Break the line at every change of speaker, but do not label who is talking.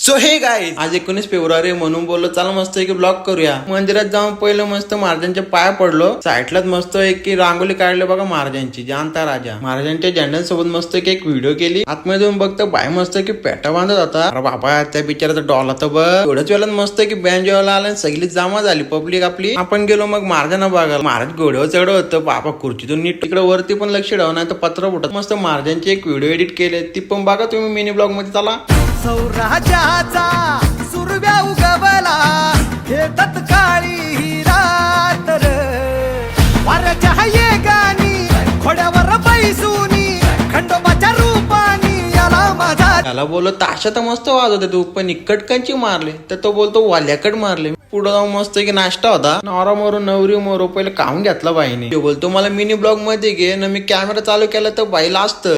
So हे guys, आज 19 February म्हणून बोललो चला मस्त की ब्लॉग करूया. मंदिरात जाऊन पहिलं मस्त महाराजांच्या पाया पडलो. साईडलाच मस्त की रांगोली काढली बघा महाराजांची, जानता राजा महाराजांच्या झेंड्यांसोबत मस्त की एक व्हिडिओ केली. आतमध्ये जाऊन बघतो बाय मस्त की पेटा बांधत होता. अरे बाबा त्या बिचाराचा डॉल होता बघ. थोड्याच वेळात मस्त की बँड जेवायला आला, सगळी जमा झाली पब्लिक आपली. आपण गेलो मग महाराजांना बघायला. महाराज घोड्यावर चढ होतं बाबा, खुर्चीतून नीट तिकडे वरती पण लक्ष ठेवा नाही तर पत्र फुटत. मस्त महाराजांची एक व्हिडिओ एडिट केले, ती पण बघा तुम्ही मिनी ब्लॉग मध्ये. चला.
सौराजाचा सुरव्या उगवला हे तत्काळी रात्र वाऱ्याच्या येगानी खोड्यावर बैसूनी खंडोबाच्या रूपानी याला माझा.
त्याला बोललो ताशा तर मस्त वाजवते तू, पण इकडकांची मारले तर तो बोलतो वाल्याकड मारले. पुढे जाऊन मस्त की नाश्ता होता. नवरा मोरू नवरी मोरू पहिले खाऊन घेतला बाईने. तो बोलतो मला मिनी ब्लॉग मध्ये घे ना. मी कॅमेरा चालू केला तर बाईला असतं